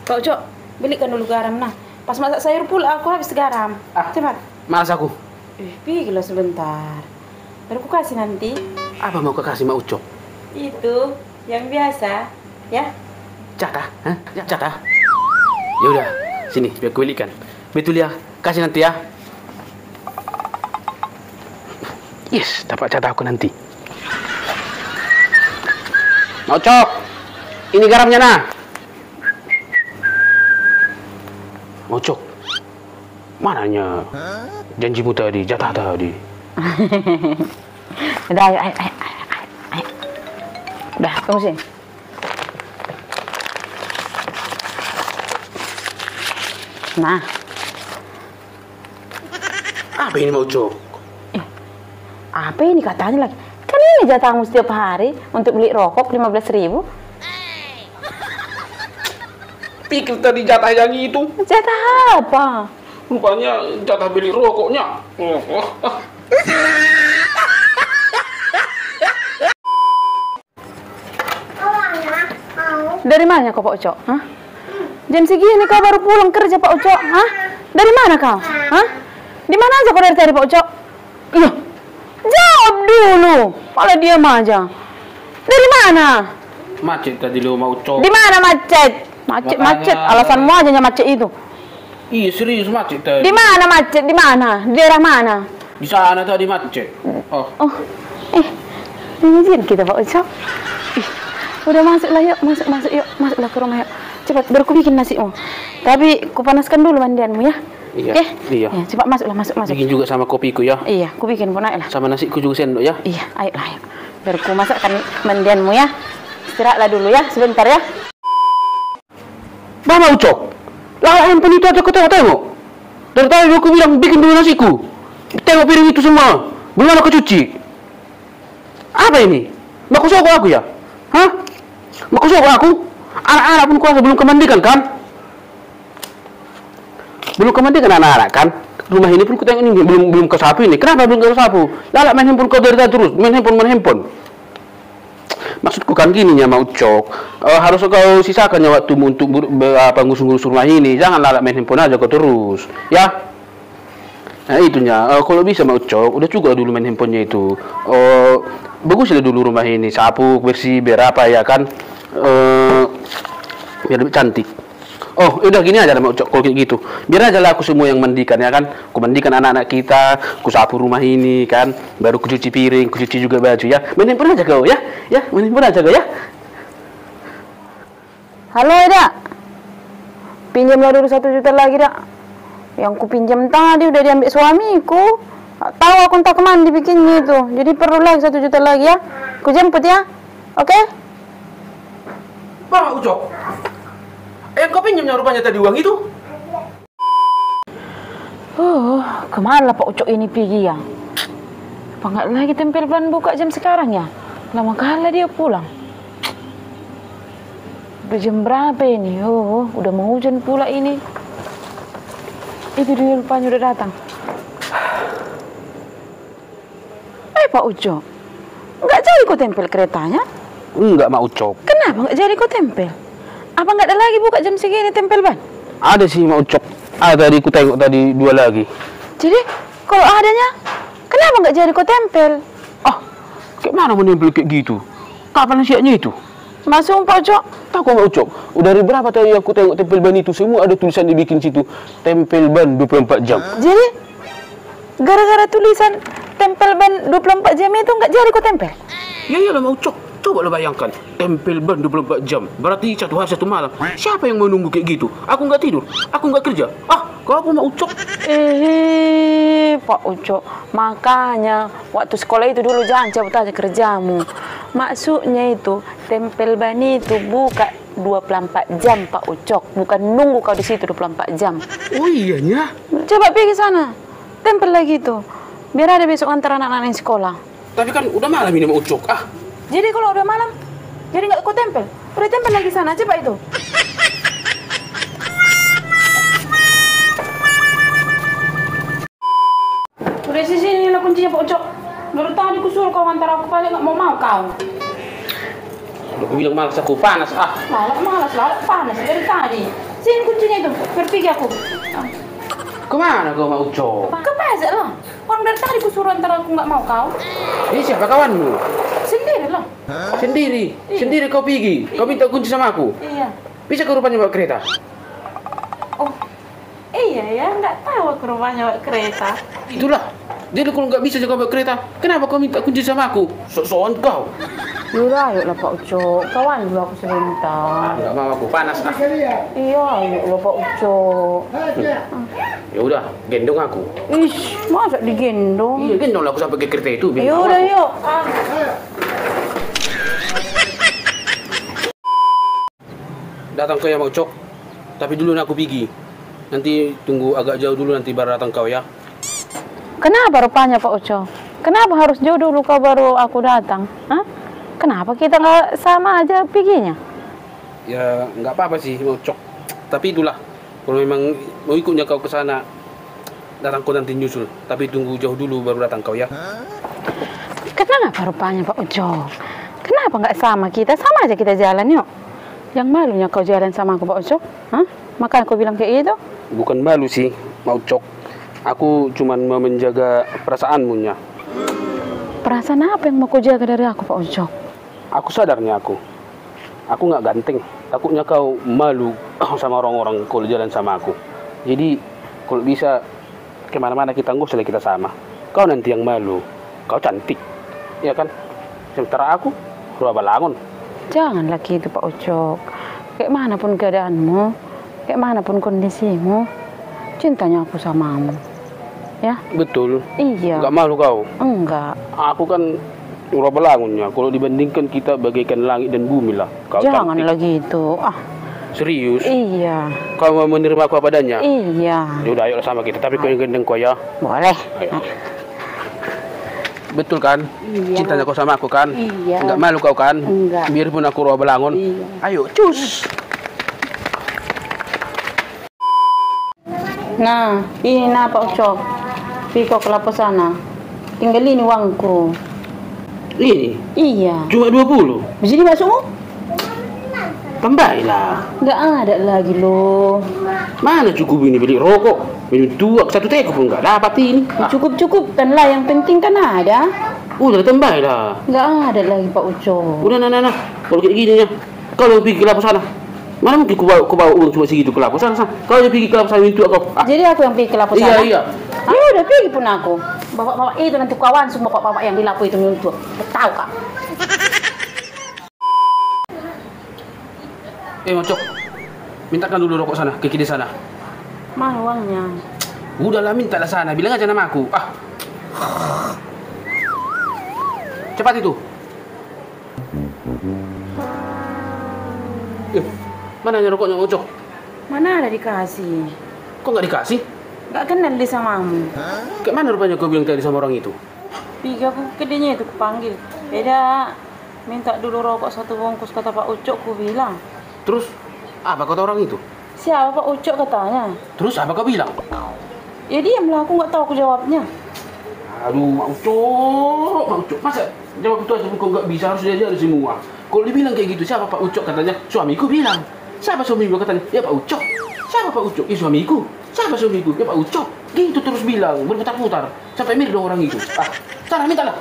Pak Ucok, belikan dulu garam. Nah, pas masak sayur pula aku habis garam. Cepat. Malas aku. Pergi lo sebentar. Baru aku kasih nanti. Apa mau kau kasih Mak Ucok? Itu yang biasa, ya. Jatah? Hah? Jatah? Ya udah, sini biar ku belikan. Betul ya, kasih nanti ya. Yes, dapat jatah aku nanti. Mak Ucok, ini garamnya nah. Mak Ucok, mananya janjimu tadi, jatah tadi? Udah, ayo. Udah, tunggu sini. Nah. Apa ini Mak Ucok? Apa ini katanya lagi? Kan ini jatahmu setiap hari untuk beli rokok 15.000. Pikir tadi jatah yang itu. Jatah apa? Rupanya jatah beli rokoknya. Dari mana kau Pak Ucok? Hah? Jam segini kau baru pulang kerja Pak Ucok? Hah? Dari mana kau? Hah? Di mana aja kau dari tadi Pak Ucok? Loh, jawab dulu. Malah diam aja. Dari mana? Macet tadi lu Mak Ucok. Di mana macet? Macet. Alasanmu aja macet itu. Iya serius macet tadi. Di mana macet? Di mana? Di daerah mana? Di sana tadi macet. Oh. Izin kita Pak Ucok. Udah masuklah yuk, yuk, masuklah ke rumah yuk. Cepat, baru ku bikin nasimu. Tapi ku panaskan dulu mandianmu ya. Iya. Oke? Iya. Ya, cepat masuklah, masuk. Bikin juga sama kopiku ya. Iya, ku bikin pun ayolah. Sama nasiku juga sendok ya. Iya, ayolah. Baru ku masakkan mandianmu ya. Istirahatlah dulu ya, sebentar ya. Mak Ucok, lah handphone itu aja kau tengok. Dari tadi aku bilang bikin dulu nasiku. Tengok piring itu semua. Belum ada kau cuci. Apa ini? Mak kau sogok aku ya? Hah? Mak kau sogok aku? Anak-anak pun kuasa belum kemandikan kan? Belum kemandikan anak-anak kan? Rumah ini pun ku tengok ini belum kau sapu ini. Kenapa belum kau sapu? Lalak main handphone kau dari tadi terus. Main handphone. Maksudku kan gini ya Mak Ucok, harus kau sisakan ya waktumu untuk ngurus rumah ini. Jangan lalak main handphone aja kau terus, ya. Nah itunya, kalau bisa Mak Ucok, udah juga dulu main handphonenya itu. Baguslah dulu rumah ini, sapu, bersih, biar apa ya kan, biar lebih cantik. Oh, udah gini aja Mak Ucok, kalau kayak gitu. Biar aja lah aku semua yang mandikan ya kan. Ku mandikan anak-anak kita, ku sapu rumah ini kan. Baru ku cuci piring, ku cuci juga baju ya. Main handphone aja kau ya. Ya, main handphone aja kau ya. Halo Eda. Pinjamlah dulu 1 juta lagi dak. Yang ku pinjam tadi udah diambil suamiku. Tahu aku entah kemana dibikinnya itu. Jadi perlu lagi 1 juta lagi ya. Ku jemput ya. Oke? Mak Ucok. Kau pinjamnya rupanya tadi uang itu? Kemana Pak Ucok ini pergi ya? Apa nggak lagi tempel ban buka jam sekarang ya? Lama kali dia pulang. Udah jam berapa ini? Udah mau hujan pula ini. Itu dia rupanya udah datang. Pak Ucok, nggak jadi kau tempel keretanya? Enggak Mak Ucok. Kenapa nggak jadi kau tempel? Apa nggak ada lagi buka jam segini tempel ban? Ada sih Mak Ucok. Ada tadi ku tengok tadi 2 lagi. Jadi kalau adanya, kenapa nggak jadi kau tempel? Kayak mana mau nempel kayak gitu? Kapan siapnya itu? Masuk Pak Ucok. Tahu kok Mak Ucok, udah dari berapa tadi aku tengok tempel ban itu semua ada tulisan dibikin situ, tempel ban 24 jam. Jadi gara-gara tulisan tempel ban 24 jam itu nggak jadi kau tempel? Ya iyalah Mak Ucok, coba lo bayangkan, tempel ban 24 jam, berarti 1 hari 1 malam. Siapa yang mau nunggu kayak gitu? Aku nggak tidur, aku nggak kerja. Kau apa Mak Ucok? Pak Ucok, makanya waktu sekolah itu dulu jangan cabut aja kerjamu. Maksudnya itu tempel ban itu buka 24 jam Pak Ucok, bukan nunggu kau di situ 24 jam. Oh iyanya. Coba pergi sana, tempel lagi itu, biar ada besok antar anak-anak yang sekolah. Tapi kan udah malam ini Mak Ucok. Jadi kalau udah malam, jadi nggak kau tempel? Udah tempel lagi sana, coba itu. Udah sini lah kuncinya Pak Ucok. Dari tadi ku suruh kau antar aku balik, nggak mau kau. Aku bilang malas aku, panas ah. Malas lah, panas dari tadi. Sini kuncinya itu, pergi aku. Kemana kau mau Ucok? Ke pasar lah. Orang dari tadi ku suruh antar aku nggak mau kau. Ini siapa kawanmu? Sendiri lah. Sendiri? Iya. Sendiri kau pergi? Kau minta kunci sama aku? Iya. Bisa kau rupanya bawa kereta? Oh, iya ya, nggak tahu aku rumahnya bawa kereta. Itulah. Jadi kalau nggak bisa jaga bawa kereta, kenapa kau minta kunci sama aku? Sok-sokan kau. Yaudah, ayo lah Pak Ucok. Kawan dulu aku sebentar. Nggak mau aku, panas ah. Iya, ayo lah Pak Ucok. Ya udah, gendong aku. Ish, masa digendong? Iya, gendong lah aku sampai ke kereta itu. biar Yaudah, aku. yuk. Datang kau ya mau Ucok. Tapi dulu aku pergi. Nanti tunggu agak jauh dulu nanti baru datang kau ya. Kenapa rupanya Pak Ucok? Kenapa harus jauh dulu kau baru aku datang? Hah? Kenapa kita nggak sama aja perginya? Ya nggak apa-apa sih mau Ucok. Tapi itulah. Kalau memang mau ikutnya kau ke sana, datang kau nanti nyusul. Tapi tunggu jauh dulu baru datang kau ya. Kenapa rupanya Pak Ucok? Kenapa nggak sama kita? Sama aja kita jalan yuk. Yang malunya kau jalan sama aku Pak Ucok? Hah? Makanya kau bilang kayak gitu? Bukan malu sih mau Ucok. Aku cuman mau menjaga perasaanmu nya. Perasaan apa yang mau kau jaga dari aku Pak Ucok? Aku sadarnya aku nggak ganteng. Takutnya kau malu sama orang-orang kalau jalan sama aku. Jadi kalau bisa kemana-mana kita nggak usah kita sama. Kau nanti yang malu. Kau cantik, ya kan? Sementara aku rua balangon. Janganlah gitu Pak Ucok. Kayak manapun keadaanmu, kayak manapun kondisimu, cintanya aku samamu. Ya? Betul. Iya. Nggak malu kau? Enggak. Aku kan rua balangonnya. Kalau dibandingkan kita bagaikan langit dan bumi lah. Kau Janganlah cantik. gitu. Ah, Serius? iya. Kau mau menerima aku apa adanya? Iya. Ya udah, ayo sama kita. Tapi kau yang gendeng kau ya. Boleh. Ayo. Betul kan? Iya. Cintanya kau sama aku kan? Iya. Enggak malu kau kan? Enggak. Biarpun aku rua balangon. Iya. Ayo, cus. Nah, ini Pak Ucok. Piko ke lapo sana. Tinggal ini uangku. Ini Iya. cuma 20. Bisa dimasuk? Tambahlah. Nggak ada lagi loh. Mana cukup ini beli rokok, minum tuak, satu teko pun nggak dapat ini. Cukup-cukup kan lah. Yang penting kan ada. Udah tambahlah. Nggak ada lagi Pak Ucok. Udah, nah. Kalau kayak gini ya, kalau pergi ke lapo sana, mana mungkin kau bawa uang cuma segitu ke lapo sana. Kalau dia pergi ke lapo sana minum tuak kau. Jadi aku yang pergi ke lapo sana? Iya. Ya udah pergi pun aku. Bapak-bapak itu nanti kawan semua bapak-bapak yang di lapo itu nyuntuk. Tahu kak? Mocok, mintakan dulu rokok sana, ke kiri sana. Mana uangnya? Udahlah, mintalah sana, bilang aja nama aku. Ah, cepat itu. Mana rokoknya Mocok? Mana ada dikasih? Kok nggak dikasih? Nggak kenal dia samamu. Kayak mana rupanya kau bilang tadi sama orang itu? Pergi aku ke dinya itu kupanggil. Beda, minta dulu rokok 1 bungkus kata Pak Ucok, ku bilang. Terus, apa kata orang itu? Siapa Pak Ucok katanya? Terus apa kau bilang? Ya diamlah, aku nggak tahu aku jawabnya. Aduh, Mak Ucok. Masa jawab itu aja kau nggak bisa, harus diajar semua. Kalau dibilang kayak gitu, siapa Pak Ucok katanya? Suamiku bilang. Siapa suamiku katanya? Ya Pak Ucok. Siapa Pak Ucok? Ya suamiku. Siapa suamiku? Ya Pak Ucok. Gitu terus bilang, berputar-putar. Sampai mirip dong orang itu. Ah, sana minta lah.